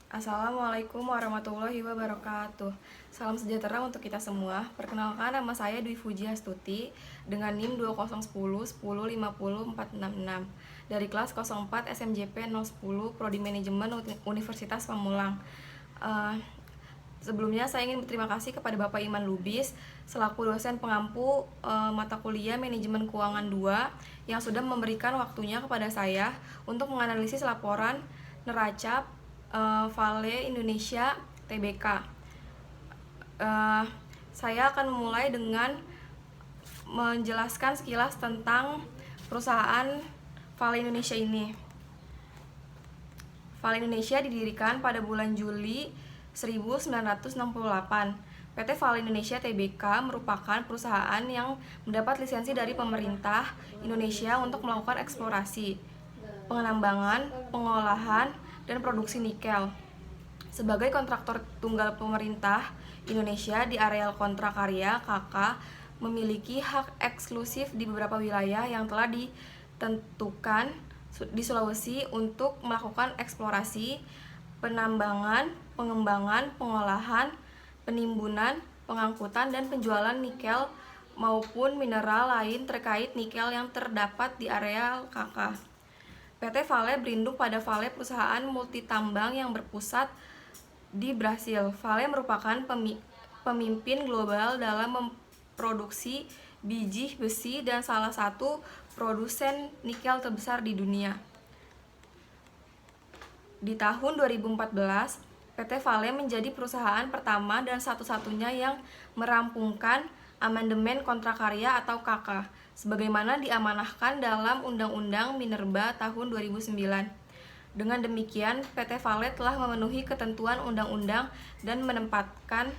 Assalamualaikum warahmatullahi wabarakatuh. Salam sejahtera untuk kita semua. Perkenalkan, nama saya Dwi Fujiastuti dengan NIM 2010 10 50 466 dari kelas 04 SMJP 010 Prodi Manajemen Universitas Pamulang. Sebelumnya saya ingin berterima kasih kepada Bapak Iman Lubis selaku dosen pengampu mata kuliah Manajemen Keuangan 2 yang sudah memberikan waktunya kepada saya untuk menganalisis laporan neraca Vale Indonesia Tbk. Saya akan memulai dengan menjelaskan sekilas tentang perusahaan Vale Indonesia ini. Vale Indonesia didirikan pada bulan Juli 1968. PT Vale Indonesia Tbk merupakan perusahaan yang mendapat lisensi dari pemerintah Indonesia untuk melakukan eksplorasi, pengembangan, pengolahan, dan produksi nikel. Sebagai kontraktor tunggal pemerintah Indonesia di areal kontrak karya, KK memiliki hak eksklusif di beberapa wilayah yang telah ditentukan di Sulawesi untuk melakukan eksplorasi, penambangan, pengembangan, pengolahan, penimbunan, pengangkutan, dan penjualan nikel maupun mineral lain terkait nikel yang terdapat di areal KK. PT Vale berinduk pada Vale, perusahaan multitambang yang berpusat di Brasil. Vale merupakan pemimpin global dalam memproduksi biji besi dan salah satu produsen nikel terbesar di dunia. Di tahun 2014, PT Vale menjadi perusahaan pertama dan satu-satunya yang merampungkan amandemen kontrak karya atau KK, sebagaimana diamanahkan dalam Undang-Undang Minerba tahun 2009. Dengan demikian, PT Vale telah memenuhi ketentuan undang-undang dan menempatkan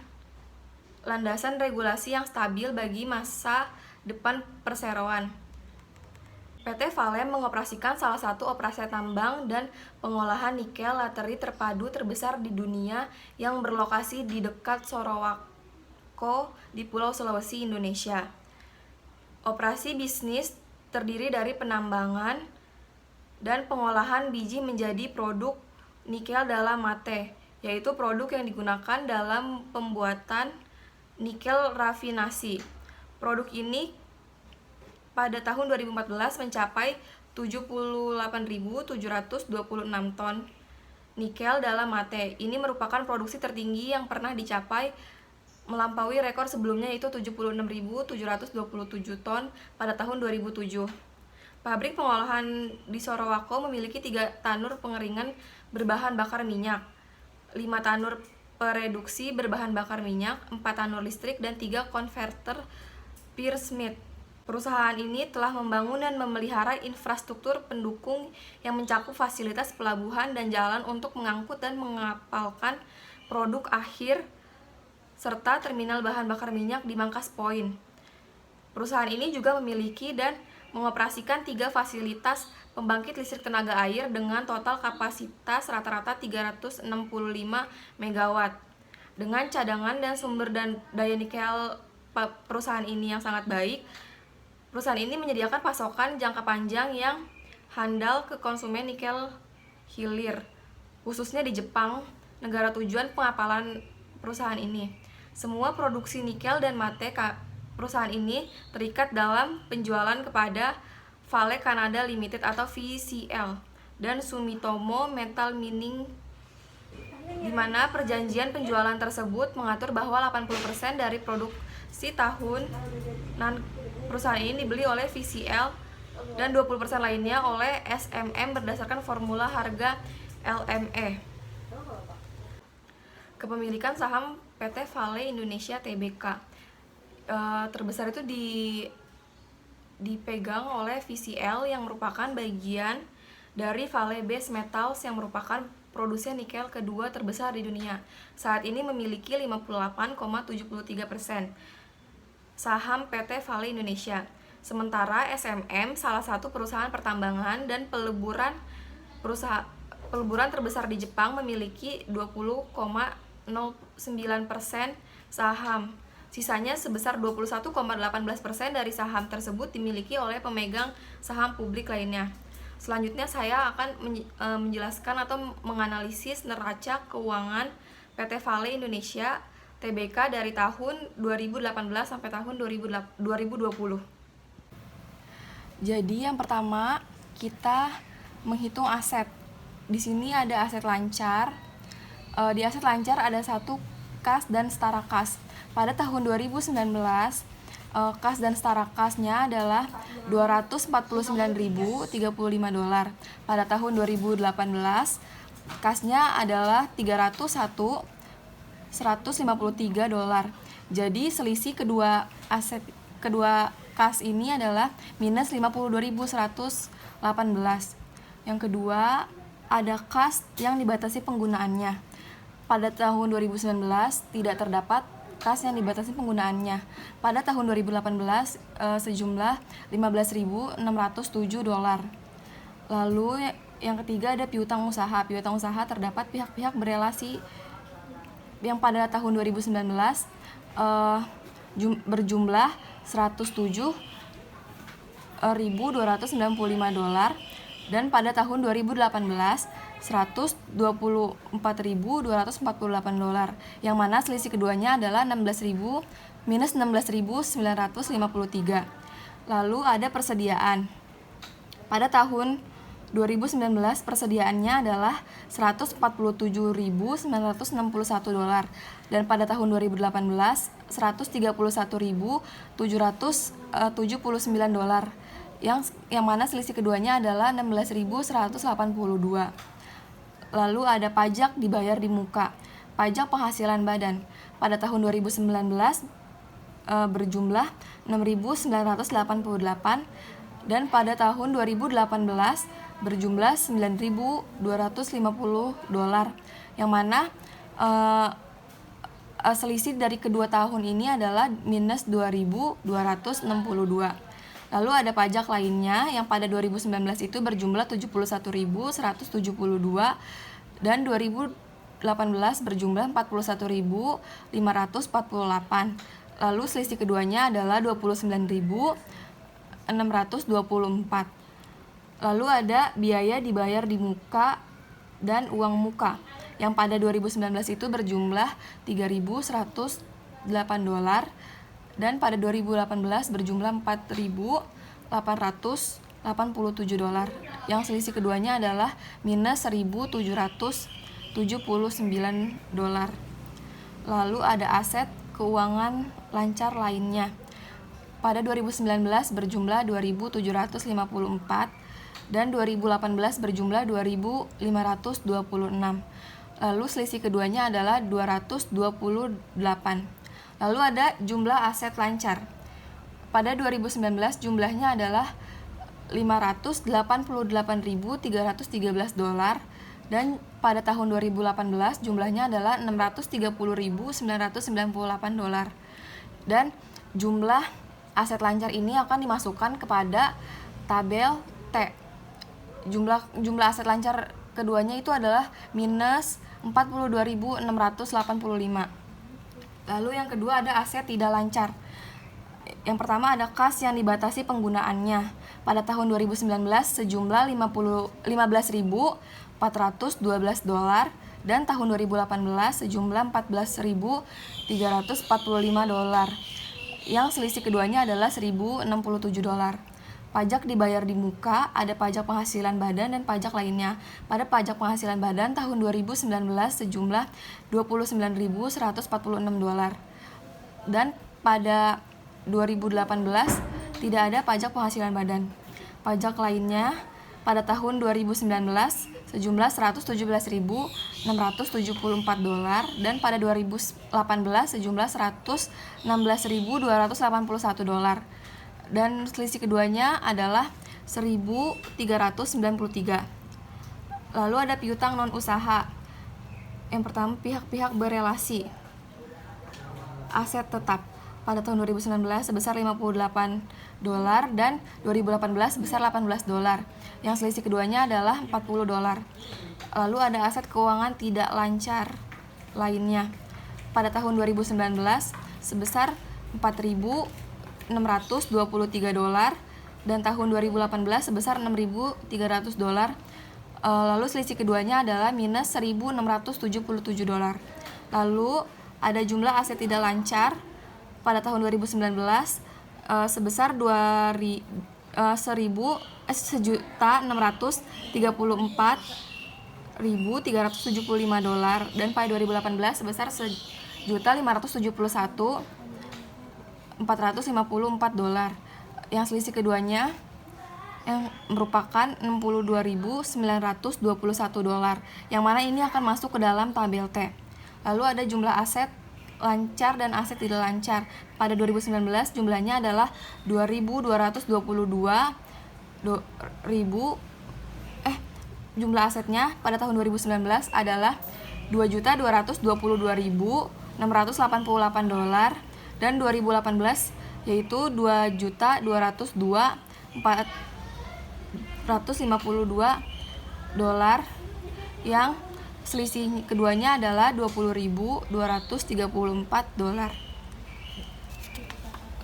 landasan regulasi yang stabil bagi masa depan perseroan. PT Vale mengoperasikan salah satu operasi tambang dan pengolahan nikel laterit terpadu terbesar di dunia yang berlokasi di dekat Sorowako di Pulau Sulawesi, Indonesia. Operasi bisnis terdiri dari penambangan dan pengolahan biji menjadi produk nikel dalam mate, yaitu produk yang digunakan dalam pembuatan nikel rafinasi. Produk ini pada tahun 2014 mencapai 78.726 ton nikel dalam mate. Ini merupakan produksi tertinggi yang pernah dicapai, melampaui rekor sebelumnya yaitu 76.727 ton pada tahun 2007. Pabrik pengolahan di Sorowako memiliki 3 tanur pengeringan berbahan bakar minyak, 5 tanur pereduksi berbahan bakar minyak, 4 tanur listrik, dan 3 konverter Pearsmith. Perusahaan ini telah membangun dan memelihara infrastruktur pendukung yang mencakup fasilitas pelabuhan dan jalan untuk mengangkut dan mengapalkan produk akhir serta terminal bahan bakar minyak di Mangkas Point. Perusahaan ini juga memiliki dan mengoperasikan 3 fasilitas pembangkit listrik tenaga air dengan total kapasitas rata-rata 365 MW. Dengan cadangan dan sumber dan daya nikel perusahaan ini yang sangat baik, perusahaan ini menyediakan pasokan jangka panjang yang handal ke konsumen nikel hilir, khususnya di Jepang, negara tujuan pengapalan perusahaan ini. Semua produksi nikel dan mate perusahaan ini terikat dalam penjualan kepada Vale Canada Limited atau VCL dan Sumitomo Metal Mining, di mana perjanjian penjualan tersebut mengatur bahwa 80% dari produksi tahunan perusahaan ini dibeli oleh VCL dan 20% lainnya oleh SMM berdasarkan formula harga LME. Kepemilikan saham PT Vale Indonesia Tbk terbesar itu dipegang oleh VCL yang merupakan bagian dari Vale Base Metals yang merupakan produsen nikel kedua terbesar di dunia. Saat ini memiliki 58,73% saham PT Vale Indonesia. Sementara SMM, salah satu perusahaan pertambangan dan peleburan terbesar di Jepang, memiliki 20,09% saham. Sisanya sebesar 21,18% dari saham tersebut dimiliki oleh pemegang saham publik lainnya. Selanjutnya saya akan menjelaskan atau menganalisis neraca keuangan PT Vale Indonesia Tbk dari tahun 2018 sampai tahun 2020. Jadi yang pertama kita menghitung aset. Di sini ada aset lancar. Di aset lancar ada satu kas dan setara kas. Pada tahun 2019 kas dan setara kasnya adalah $249.035. Pada tahun 2018 kasnya adalah $301.153. Jadi selisih kedua kas ini adalah minus 52.118. Yang kedua ada kas yang dibatasi penggunaannya. Pada tahun 2019 tidak terdapat kas yang dibatasi penggunaannya. Pada tahun 2018 sejumlah $15.607. Lalu yang ketiga ada piutang usaha. Piutang usaha terdapat pihak-pihak berelasi yang pada tahun 2019 berjumlah $107.295 dan pada tahun 2018 $124.248, yang mana selisih keduanya adalah minus 16.953. Lalu ada persediaan. Pada tahun 2019 persediaannya adalah $147.961 dan pada tahun 2018 $131.779, yang mana selisih keduanya adalah $16.182. Lalu ada pajak dibayar di muka. Pajak penghasilan badan pada tahun 2019 berjumlah $6.988 dan pada tahun 2018 berjumlah $9.250, yang mana selisih dari kedua tahun ini adalah minus $2.262. Lalu ada pajak lainnya yang pada 2019 itu berjumlah $71.172 dan 2018 berjumlah $41.548. Lalu selisih keduanya adalah $29.624. Lalu ada biaya dibayar di muka dan uang muka yang pada 2019 itu berjumlah $3.108 dan pada 2018 berjumlah $4.887, yang selisih keduanya adalah minus $1.779. Lalu ada aset keuangan lancar lainnya. Pada 2019 berjumlah 2.754 dan 2018 berjumlah 2.526. Lalu selisih keduanya adalah 228. Lalu ada jumlah aset lancar. Pada 2019 jumlahnya adalah $588.313 dan pada tahun 2018 jumlahnya adalah $630.998. Dan jumlah aset lancar ini akan dimasukkan kepada tabel T. Jumlah aset lancar keduanya itu adalah minus 42.685. Lalu yang kedua ada aset tidak lancar. Yang pertama ada kas yang dibatasi penggunaannya. Pada tahun 2019 sejumlah $15.412 dan tahun 2018 sejumlah $14.345. Yang selisih keduanya adalah $1.067. Pajak dibayar di muka, ada pajak penghasilan badan dan pajak lainnya. Pada pajak penghasilan badan tahun 2019 sejumlah $29.146 dan pada 2018 tidak ada pajak penghasilan badan. Pajak lainnya pada tahun 2019 sejumlah $117.674 dan pada 2018 sejumlah $116.281 dan selisih keduanya adalah 1.393. Lalu ada piutang non usaha. Yang pertama pihak-pihak berelasi. Aset tetap pada tahun 2019 sebesar $58 dan 2018 sebesar $18. Yang selisih keduanya adalah $40. Lalu ada aset keuangan tidak lancar lainnya. Pada tahun 2019 sebesar $4.623 dan tahun 2018 sebesar 6.300 dolar. Lalu selisih keduanya adalah minus 1.677 dolar. Lalu ada jumlah aset tidak lancar pada tahun 2019 sebesar 1.634.375 dolar, dan pada 2018 sebesar 1.571.454 dolar. Yang selisih keduanya yang merupakan 62.921 dolar, yang mana ini akan masuk ke dalam tabel T. Lalu ada jumlah aset lancar dan aset tidak lancar. Pada 2019 jumlahnya adalah 2.222 jumlah asetnya pada tahun 2019 adalah 2.222.688 dolar, dan 2018 yaitu 2.202.452 dolar, yang selisih keduanya adalah 20.234 dolar.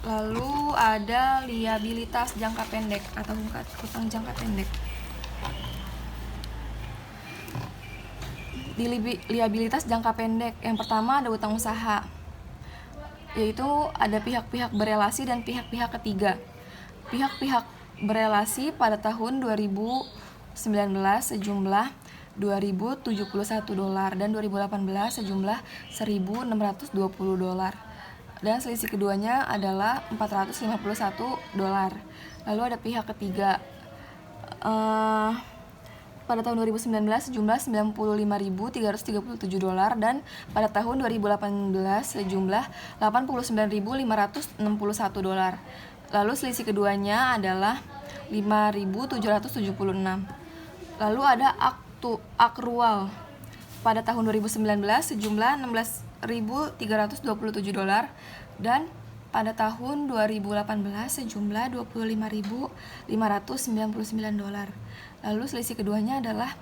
Lalu ada liabilitas jangka pendek atau utang jangka pendek. Di liabilitas jangka pendek, yang pertama ada utang usaha, yaitu ada pihak-pihak berelasi dan pihak-pihak ketiga. Pihak-pihak berelasi pada tahun 2019 sejumlah 2.071 dolar, dan 2018 sejumlah 1.620 dolar, dan selisih keduanya adalah 451 dolar. Lalu ada pihak ketiga, pada tahun 2019 sejumlah 95.337 dolar, dan pada tahun 2018 sejumlah 89.561 dolar. Lalu selisih keduanya adalah 5.776. Lalu ada akrual pada tahun 2019 sejumlah 16.327 dolar, dan pada tahun 2018 sejumlah 25.599 dolar. Lalu selisih keduanya adalah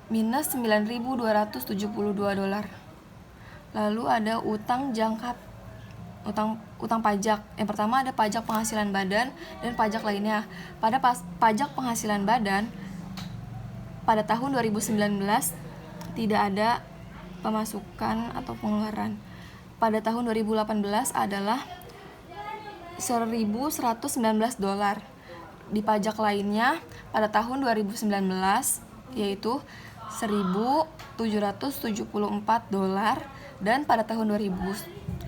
minus 9.272 dolar. Lalu ada utang pajak. Yang pertama ada pajak penghasilan badan dan pajak lainnya. Pada pajak penghasilan badan pada tahun 2019 tidak ada pemasukan atau pengeluaran. Pada tahun 2018 adalah 1.119 dolar. Di pajak lainnya pada tahun 2019 yaitu 1.774 dolar, dan pada tahun 2018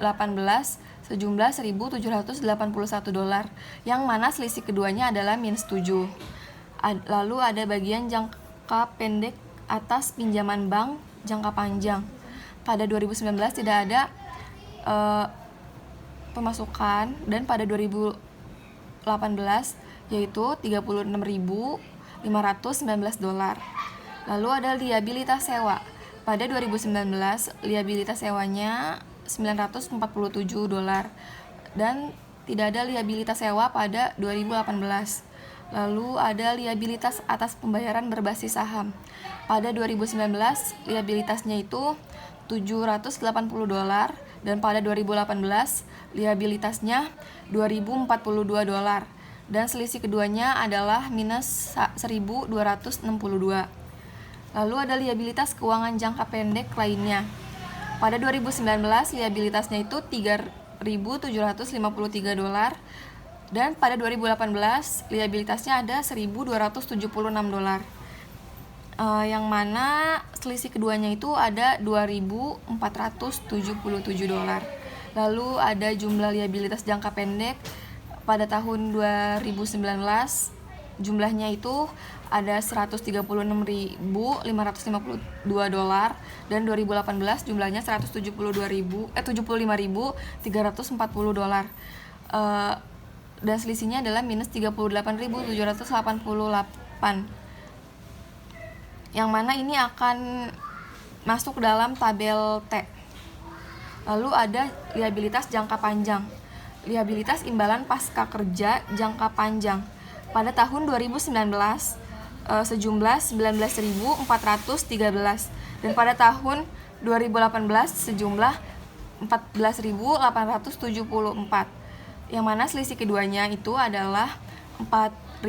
sejumlah 1.781 dolar, yang mana selisih keduanya adalah minus 7. Lalu ada bagian jangka pendek atas pinjaman bank jangka panjang. Pada 2019 tidak ada pemasukan, dan pada 2018 yaitu 36.519 dolar. Lalu ada liabilitas sewa. Pada 2019 liabilitas sewanya 947 dolar, dan tidak ada liabilitas sewa pada 2018. Lalu ada liabilitas atas pembayaran berbasis saham. Pada 2019 liabilitasnya itu 780 dolar, dan pada 2018 liabilitasnya 2.042 dolar, dan selisih keduanya adalah minus 1.262. Lalu ada liabilitas keuangan jangka pendek lainnya. Pada 2019 liabilitasnya itu 3.753 dolar, dan pada 2018 liabilitasnya ada 1.276 dolar. Yang mana selisih keduanya itu ada 2.477 dolar. Lalu ada jumlah liabilitas jangka pendek pada tahun 2019 jumlahnya itu ada 136.552 dolar, dan 2018 jumlahnya 75.340 dolar. Dan selisihnya adalah minus 38.788, yang mana ini akan masuk dalam tabel T. Lalu ada liabilitas jangka panjang. Liabilitas imbalan pasca kerja jangka panjang pada tahun 2019 sejumlah 19.413, dan pada tahun 2018 sejumlah 14.874, yang mana selisih keduanya itu adalah 4.000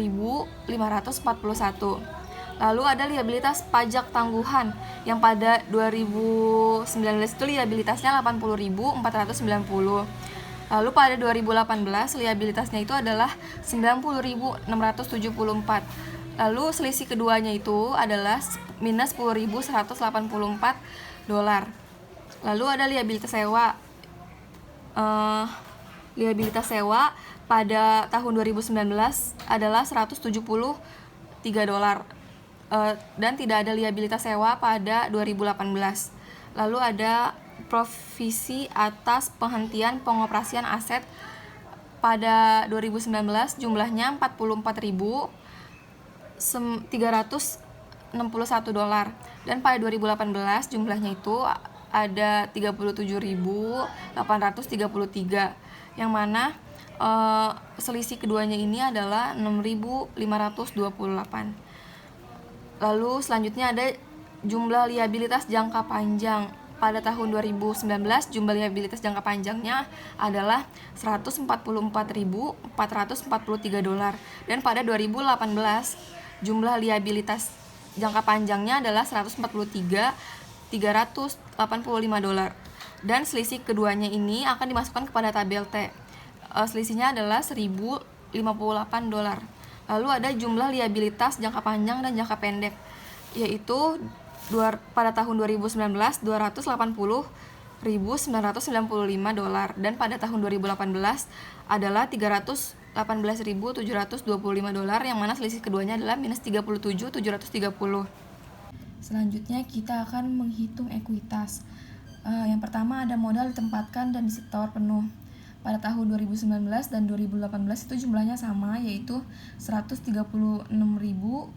Lalu ada liabilitas pajak tangguhan yang pada 2019 itu liabilitasnya 80.490. Lalu pada 2018 liabilitasnya itu adalah 90.674. Lalu selisih keduanya itu adalah minus 10.184 dolar. Lalu ada liabilitas sewa. Liabilitas sewa pada tahun 2019 adalah 173 dolar. Dan tidak ada liabilitas sewa pada 2018. Lalu ada provisi atas penghentian pengoperasian aset pada 2019 jumlahnya 44.361 dolar, dan pada 2018 jumlahnya itu ada 37.833, yang mana selisih keduanya ini adalah 6.528. Lalu selanjutnya ada jumlah liabilitas jangka panjang. Pada tahun 2019 jumlah liabilitas jangka panjangnya adalah 144.443 dolar, dan pada 2018 jumlah liabilitas jangka panjangnya adalah 143.385 dolar, dan selisih keduanya ini akan dimasukkan kepada tabel T. Selisihnya adalah 1.058 dolar. Lalu ada jumlah liabilitas jangka panjang dan jangka pendek, yaitu pada tahun 2019 280.995 dolar, dan pada tahun 2018 adalah 318.725 dolar, yang mana selisih keduanya adalah minus 37.730. Selanjutnya kita akan menghitung ekuitas. Yang pertama ada modal ditempatkan dan disetor penuh. Pada tahun 2019 dan 2018 itu jumlahnya sama, yaitu 136.413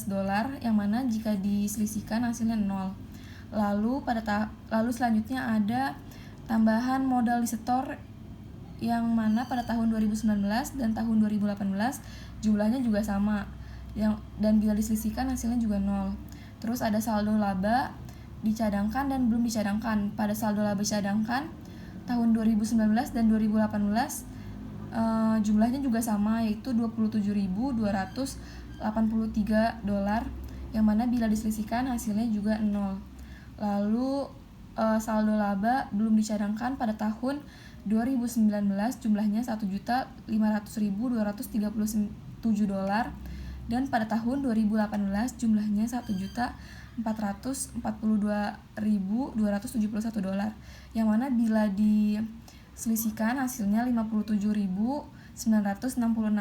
dolar, yang mana jika diselisihkan hasilnya 0. Lalu selanjutnya ada tambahan modal disetor, yang mana pada tahun 2019 dan tahun 2018 jumlahnya juga sama, dan bila diselisihkan hasilnya juga 0. Terus ada saldo laba dicadangkan dan belum dicadangkan. Pada saldo laba dicadangkan tahun 2019 dan 2018 jumlahnya juga sama, yaitu 27.283 dolar, yang mana bila diselisihkan hasilnya juga 0. Lalu saldo laba belum dicadangkan pada tahun 2019 jumlahnya 1.500.237 dolar, dan pada tahun 2018 jumlahnya 1.442.271 dolar, yang mana bila diselisihkan hasilnya 57.966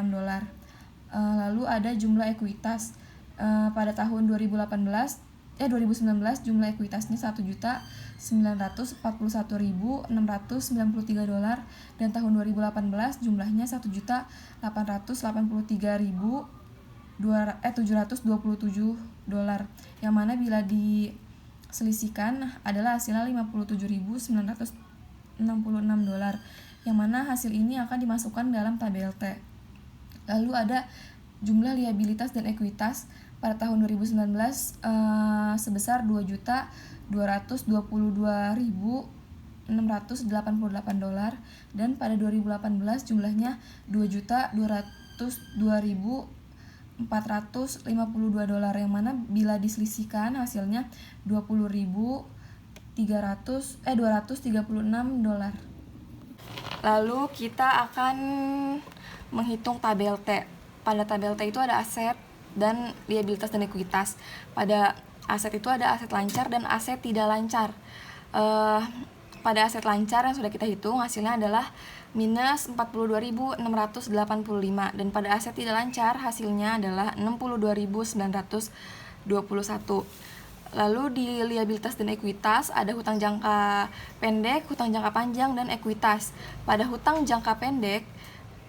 dolar. Lalu ada jumlah ekuitas. Pada tahun 2019 jumlah ekuitasnya 1.941.693 dolar, dan tahun 2018 jumlahnya 1.883.727 dolar, yang mana bila diselisihkan adalah hasilnya 57.966 dolar, yang mana hasil ini akan dimasukkan dalam tabel T. Lalu ada jumlah liabilitas dan ekuitas. Pada tahun 2019 sebesar 2.222.688 dolar, dan pada 2018 jumlahnya 2.202.452 dolar, yang mana bila diselisihkan hasilnya 236 dolar. Lalu kita akan menghitung tabel T. Pada tabel T itu ada aset dan liabilitas dan ekuitas. Pada aset itu ada aset lancar dan aset tidak lancar. Pada aset lancar yang sudah kita hitung hasilnya adalah minus 42.685, dan pada aset tidak lancar hasilnya adalah 62.921. Lalu di liabilitas dan ekuitas ada hutang jangka pendek, hutang jangka panjang, dan ekuitas. Pada hutang jangka pendek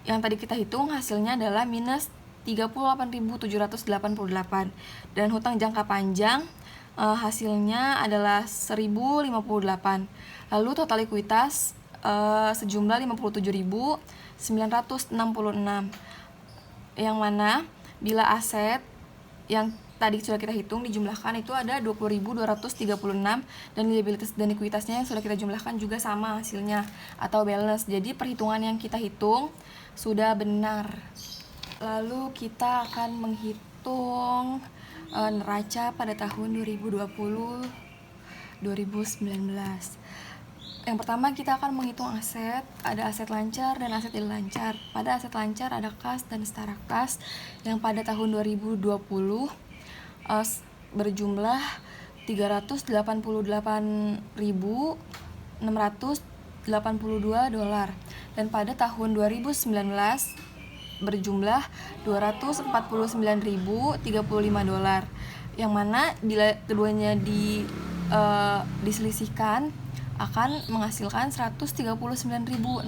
yang tadi kita hitung hasilnya adalah minus 38.788, dan hutang jangka panjang hasilnya adalah 1.058. Lalu total ekuitas sejumlah 57.966, yang mana bila aset yang tadi sudah kita hitung dijumlahkan itu ada 20.236, dan liabilitas dan ekuitasnya yang sudah kita jumlahkan juga sama hasilnya atau balance. Jadi perhitungan yang kita hitung sudah benar. Lalu kita akan menghitung neraca pada tahun 2020 2019. Yang pertama kita akan menghitung aset. Ada aset lancar dan aset tidak lancar. Pada aset lancar ada kas dan setara kas yang pada tahun 2020 berjumlah 388.682 dolar, dan pada tahun 2019 berjumlah 249.035 dolar, yang mana bila keduanya diselisihkan akan menghasilkan 139.647.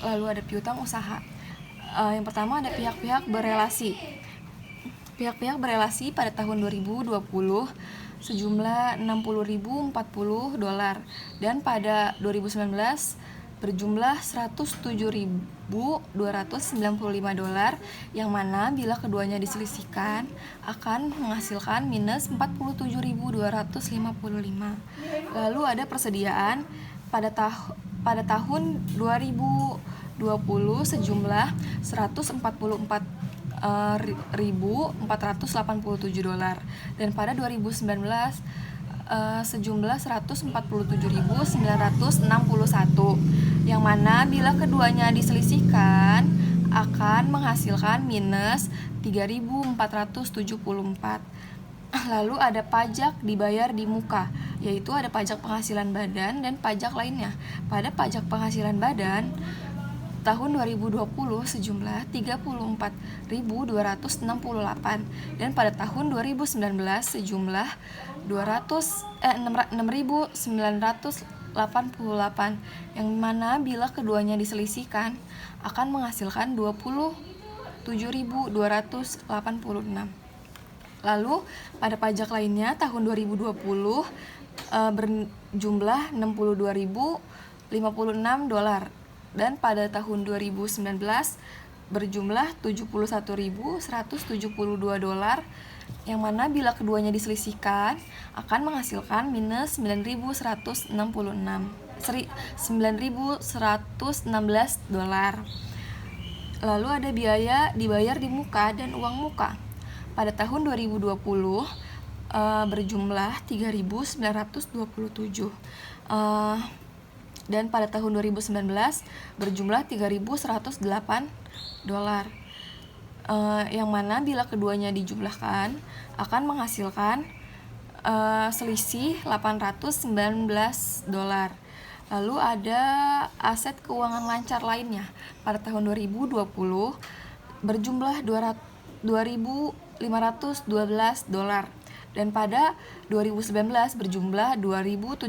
Lalu ada piutang usaha. Yang pertama ada pihak-pihak berelasi. Pihak-pihak berelasi pada tahun 2020 sejumlah 60.040 dolar, dan pada 2019 berjumlah 107.295 dolar, yang mana bila keduanya diselisihkan akan menghasilkan minus 47.255. Lalu ada persediaan. Pada tahun 2020 sejumlah 144.487 dolar, dan pada 2019 sejumlah 147.961, yang mana bila keduanya diselisihkan akan menghasilkan minus 3.474. Lalu ada pajak dibayar di muka, yaitu ada pajak penghasilan badan dan pajak lainnya. Pada pajak penghasilan badan tahun 2020 sejumlah 34.268, dan pada tahun 2019 sejumlah 6.988, yang mana bila keduanya diselisihkan akan menghasilkan 27.286. Lalu pada pajak lainnya tahun 2020 berjumlah 62.056 dolar, dan pada tahun 2019 berjumlah 71.172 dolar, yang mana bila keduanya diselisihkan akan menghasilkan minus 9.116 dolar. Lalu ada biaya dibayar di muka dan uang muka. Pada tahun 2020 berjumlah 3.927, dan pada tahun 2019 berjumlah 3.108 dolar, yang mana bila keduanya dijumlahkan akan menghasilkan selisih 819 dolar. Lalu ada aset keuangan lancar lainnya. Pada tahun 2020 berjumlah 2.512 dolar, dan pada 2019 berjumlah 2.754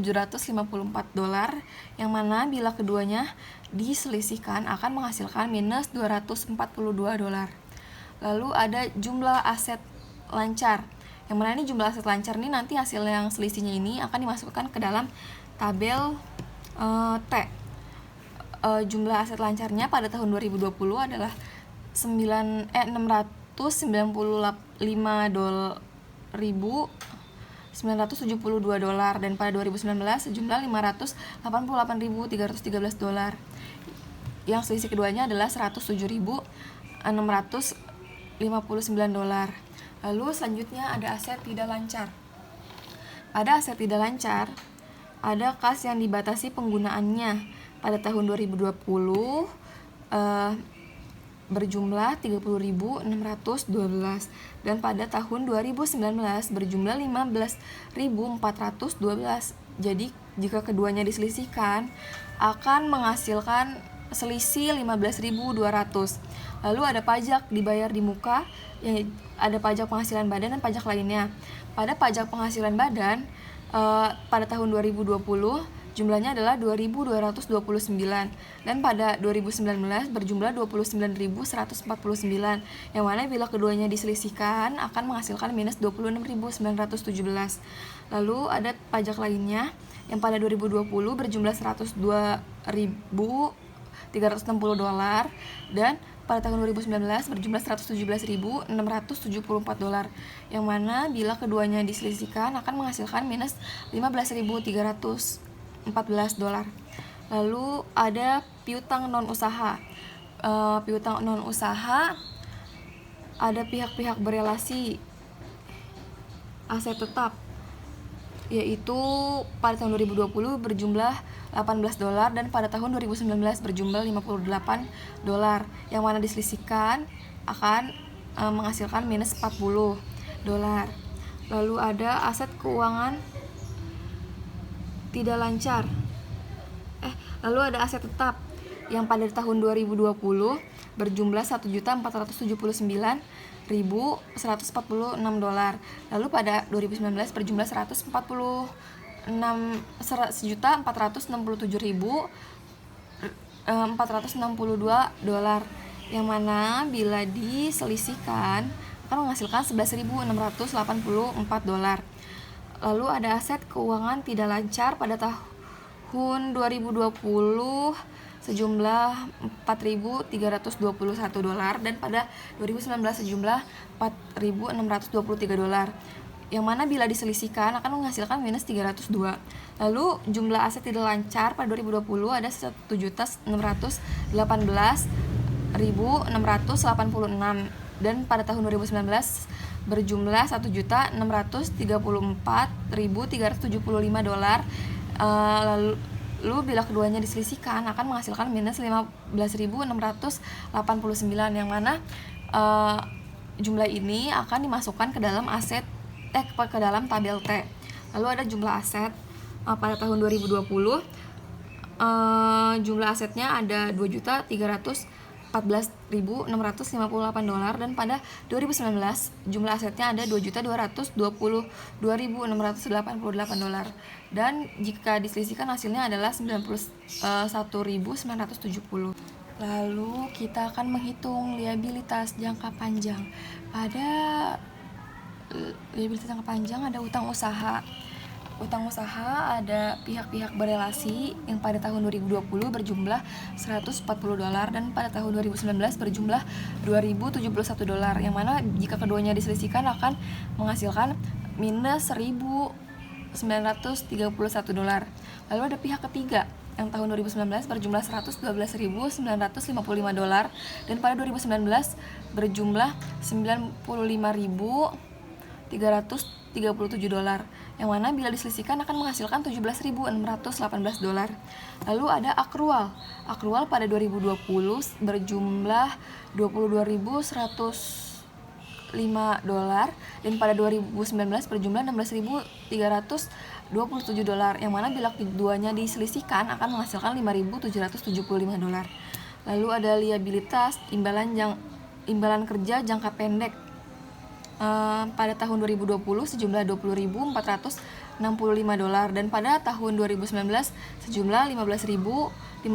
dolar, yang mana bila keduanya diselisihkan akan menghasilkan minus 242 dolar. Lalu ada jumlah aset lancar, yang mana ini jumlah aset lancar ini nanti hasil yang selisihnya ini akan dimasukkan ke dalam tabel T. Jumlah aset lancarnya pada tahun 2020 adalah 695.972 dolar, dan pada 2019 sejumlah 588.313 dolar. Yang selisih keduanya adalah 107.659 dolar. Lalu selanjutnya ada aset tidak lancar. Pada aset tidak lancar ada kas yang dibatasi penggunaannya. Pada tahun 2020 berjumlah 30.612, dan pada tahun 2019 berjumlah 15.412. Jadi jika keduanya diselisihkan akan menghasilkan selisih 15.200. Lalu ada pajak dibayar di muka, yang ada pajak penghasilan badan dan pajak lainnya. Pada pajak penghasilan badan pada tahun 2020 jumlahnya adalah 2.229, dan pada 2019 berjumlah 29.149, yang mana bila keduanya diselisihkan akan menghasilkan minus 26.917. Lalu ada pajak lainnya yang pada 2020 berjumlah 102.360 dolar, dan pada tahun 2019 berjumlah 117.674 dolar, yang mana bila keduanya diselisihkan akan menghasilkan minus 15.314 dolar. Lalu ada piutang non usaha. piutang non usaha, ada pihak-pihak berelasi aset tetap, yaitu pada tahun 2020 berjumlah $18 dan pada tahun 2019 berjumlah $58, yang mana diselisihkan akan menghasilkan minus $40. Lalu ada aset keuangan tidak lancar. Lalu ada aset tetap yang pada tahun 2020 berjumlah $1.479.146. Lalu pada 2019 berjumlah $1.467.462, yang mana bila diselisihkan akan menghasilkan $11.684. Lalu ada aset keuangan tidak lancar pada tahun 2020 sejumlah $4.321 dan pada 2019 sejumlah $4.623, yang mana bila diselisihkan akan menghasilkan minus $302. Lalu jumlah aset tidak lancar pada 2020 ada $1.611.686 dan pada tahun 2019 berjumlah $1.634.375. Lalu bila keduanya diselisihkan akan menghasilkan minus $15.689, yang mana jumlah ini akan dimasukkan ke dalam ke dalam tabel T. Lalu ada jumlah aset pada tahun 2020, jumlah asetnya ada $2.314.658 dan pada 2019 jumlah asetnya ada $2.222.688 dan jika diselisihkan hasilnya adalah $91.970. Lalu kita akan menghitung liabilitas jangka panjang. Pada liabilitas jangka panjang ada utang usaha. Utang usaha ada pihak-pihak berelasi yang pada tahun 2020 berjumlah $140 dan pada tahun 2019 berjumlah $2.071, yang mana jika keduanya diselisihkan akan menghasilkan minus $1.931. Lalu ada pihak ketiga yang tahun 2019 berjumlah $112.955 dan pada 2019 berjumlah $95.337, yang mana bila diselisihkan akan menghasilkan $17.618. Lalu ada akrual. Akrual pada 2020 berjumlah $22.105 dan pada 2019 berjumlah $16.327, yang mana bila keduanya diselisihkan akan menghasilkan $5.775. Lalu ada liabilitas imbalan kerja jangka pendek. Pada tahun 2020 sejumlah $20.465 dan pada tahun 2019 sejumlah $15.563,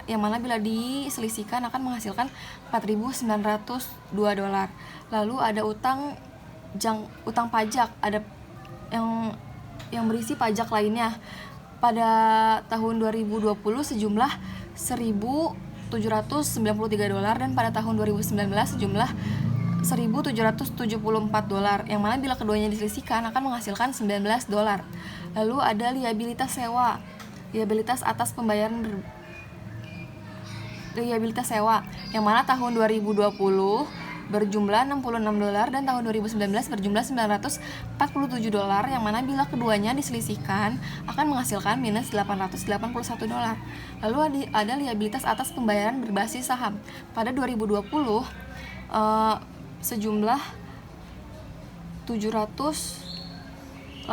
yang mana bila diselisihkan akan menghasilkan $4.902. Lalu ada utang pajak, ada yang berisi pajak lainnya. Pada tahun 2020 sejumlah $1.793 dan pada tahun 2019 sejumlah $1.774, yang mana bila keduanya diselisihkan akan menghasilkan $19. Lalu ada liabilitas sewa. Liabilitas atas pembayaran liabilitas sewa, yang mana tahun 2020 berjumlah $66 dan tahun 2019 berjumlah $947, yang mana bila keduanya diselisihkan akan menghasilkan minus $881. Lalu ada liabilitas atas pembayaran berbasis saham. Pada 2020 sejumlah $788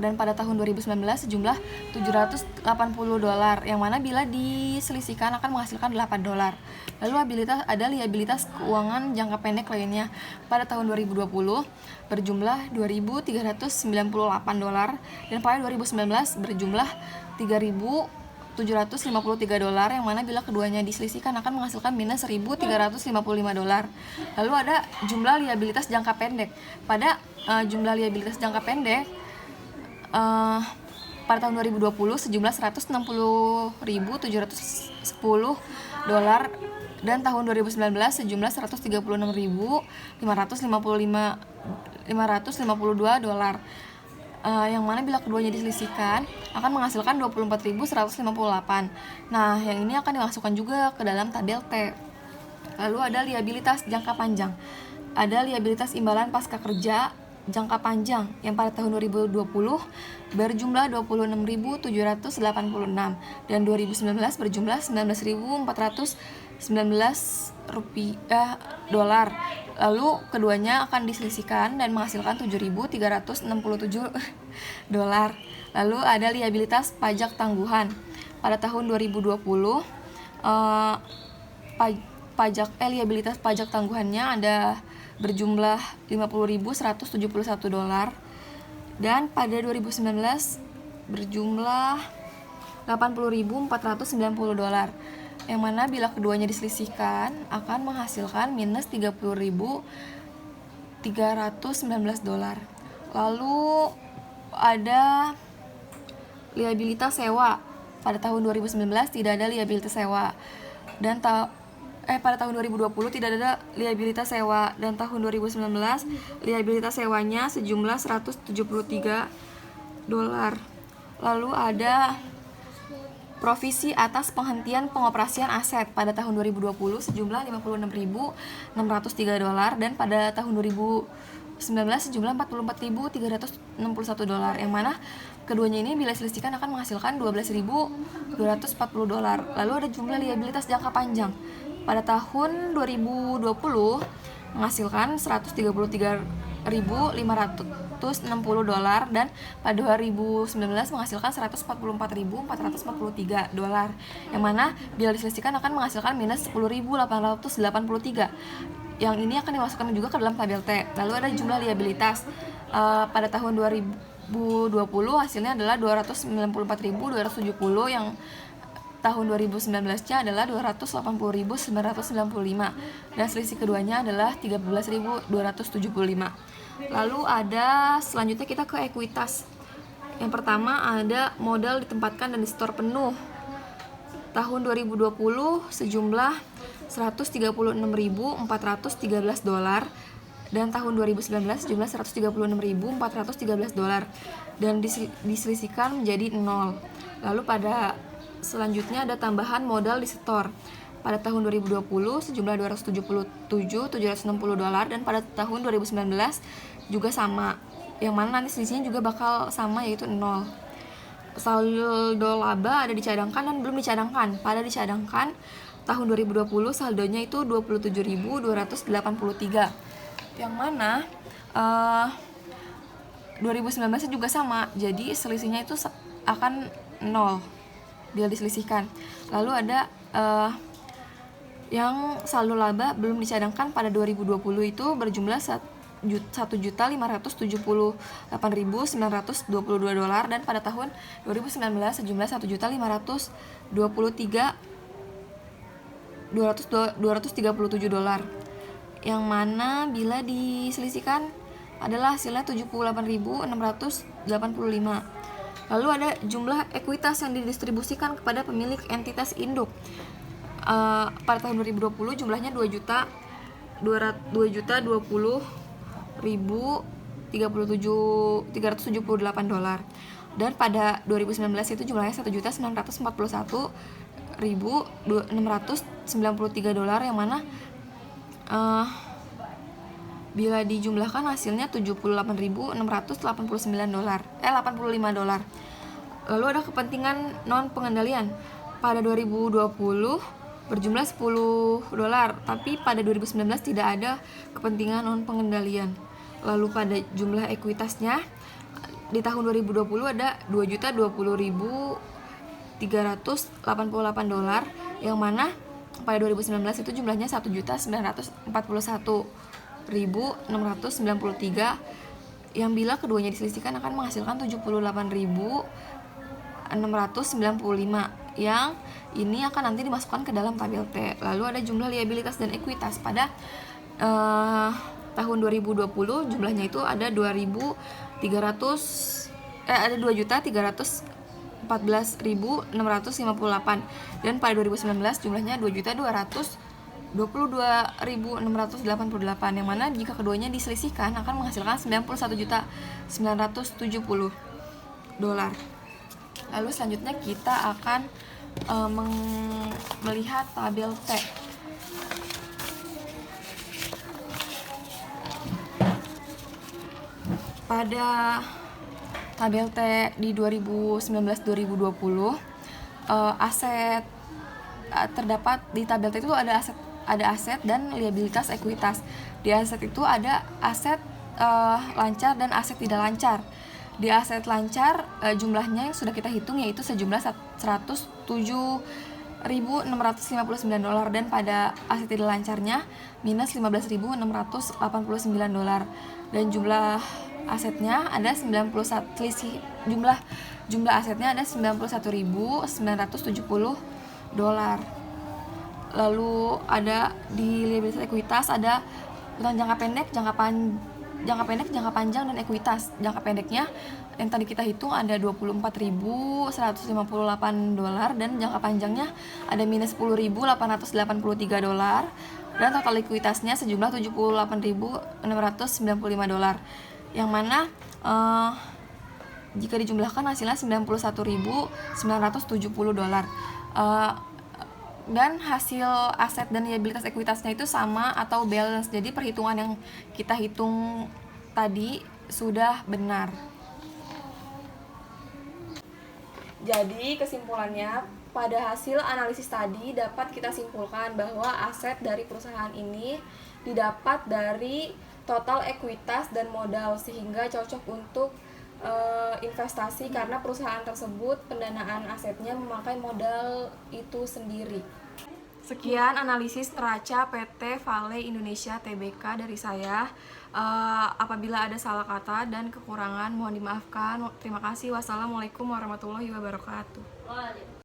dan pada tahun 2019 sejumlah $780, yang mana bila diselisihkan akan menghasilkan $8. Lalu ada liabilitas keuangan jangka pendek lainnya. Pada tahun 2020 berjumlah $2.398 dan pada 2019 berjumlah $3.753, yang mana bila keduanya diselisihkan akan menghasilkan minus $1.355. Lalu ada jumlah liabilitas jangka pendek. Pada jumlah liabilitas jangka pendek pada tahun 2020 sejumlah $160.710 dan tahun 2019 sejumlah $136.552. yang mana bila keduanya diselisihkan akan menghasilkan 24.158. Nah, yang ini akan dimasukkan juga ke dalam tabel T. Lalu ada liabilitas jangka panjang. Ada liabilitas imbalan pasca kerja jangka panjang yang pada tahun 2020 berjumlah 26.786 dan 2019 berjumlah 19.419 dolar. Lalu keduanya akan diselisihkan dan menghasilkan 7.367 dolar. Lalu ada liabilitas pajak tangguhan. Pada tahun 2020 liabilitas pajak tangguhannya ada berjumlah 50.171 dolar dan pada 2019 berjumlah 80.490 dolar, yang mana bila keduanya diselisihkan akan menghasilkan minus 30.319 dolar. Lalu ada liabilitas sewa. Pada tahun 2019 tidak ada liabilitas sewa dan pada tahun 2020 tidak ada liabilitas sewa dan tahun 2019 liabilitas sewanya sejumlah 173 dolar. Lalu ada provisi atas penghentian pengoperasian aset pada tahun 2020 sejumlah 56.603 dolar dan pada tahun 2019 sejumlah 44.361 dolar, yang mana keduanya ini bila diselisihkan akan menghasilkan 12.240 dolar. Lalu ada jumlah liabilitas jangka panjang. Pada tahun 2020 menghasilkan 133.560 dolar dan pada 2019 menghasilkan 144.443 dolar, yang mana bila diselisihkan akan menghasilkan minus 10.883. Yang ini akan dimasukkan juga ke dalam tabel T. Lalu ada jumlah liabilitas. Pada tahun 2020 hasilnya adalah 294.270, yang tahun 2019-nya adalah 280.995 dan selisih keduanya adalah 13.275. Lalu ada selanjutnya kita ke ekuitas. Yang pertama ada modal ditempatkan dan disetor penuh. Tahun 2020 sejumlah 136.413 dolar dan tahun 2019 sejumlah 136.413 dolar dan diselisihkan menjadi 0. Lalu pada selanjutnya ada tambahan modal disetor. Pada tahun 2020 sejumlah 277.760 dolar dan pada tahun 2019 juga sama, yang mana nanti selisihnya juga bakal sama, yaitu 0. Saldo laba ada dicadangkan dan belum dicadangkan. Pada dicadangkan tahun 2020 saldonya itu 27.283, yang mana 2019 juga sama, jadi selisihnya itu akan 0 bila diselisihkan. Lalu ada yang saldo laba belum dicadangkan pada 2020 itu berjumlah 1.578.922 dolar dan pada tahun 2019 sejumlah 1.523.237 dolar, yang mana bila diselisihkan adalah hasilnya 78.685. Lalu ada jumlah ekuitas yang didistribusikan kepada pemilik entitas induk. Pada tahun 2020 jumlahnya 2.220.378 dolar dan pada 2019 itu jumlahnya 1.941.693 dolar, yang mana bila dijumlahkan hasilnya 78.685 dolar. Lalu ada kepentingan non pengendalian. Pada 2020 berjumlah 10 dolar, tapi pada 2019 tidak ada kepentingan non pengendalian. Lalu pada jumlah ekuitasnya di tahun 2020 ada 2.020.388 dolar, yang mana pada 2019 itu jumlahnya 1.941.693, yang bila keduanya diselisihkan akan menghasilkan 78.695, yang ini akan nanti dimasukkan ke dalam tabel T. Lalu ada jumlah liabilitas dan ekuitas. Pada tahun 2020 jumlahnya itu ada 2.314.658 dan pada 2019 jumlahnya 2.200.283 22.688, yang mana jika keduanya diselisihkan akan menghasilkan 91.970 dolar. Lalu selanjutnya kita akan melihat tabel T. Pada tabel T di 2019-2020, aset terdapat di tabel T itu ada aset dan liabilitas ekuitas. Di aset itu ada aset lancar dan aset tidak lancar. Di aset lancar jumlahnya yang sudah kita hitung yaitu sejumlah 107.659 dolar, dan pada aset tidak lancarnya minus 15.689 dolar, dan jumlah asetnya ada 91 jumlah asetnya ada 91.970 dolar. Lalu ada di liabilitas ekuitas ada utang jangka pendek, jangka panjang, dan ekuitas. Jangka pendeknya yang tadi kita hitung ada 24.158 dolar, dan jangka panjangnya ada minus 10.883 dolar, dan total ekuitasnya sejumlah 78.695 dolar, yang mana jika dijumlahkan hasilnya 91.970 dolar. Dan hasil aset dan liabilitas ekuitasnya itu sama atau balance. Jadi perhitungan yang kita hitung tadi sudah benar. Jadi kesimpulannya, pada hasil analisis tadi dapat kita simpulkan bahwa aset dari perusahaan ini didapat dari total ekuitas dan modal, sehingga cocok untuk investasi karena perusahaan tersebut pendanaan asetnya memakai modal itu sendiri. Sekian analisis neraca PT Vale Indonesia Tbk dari saya. Apabila ada salah kata dan kekurangan mohon dimaafkan. Terima kasih. Wassalamualaikum warahmatullahi wabarakatuh.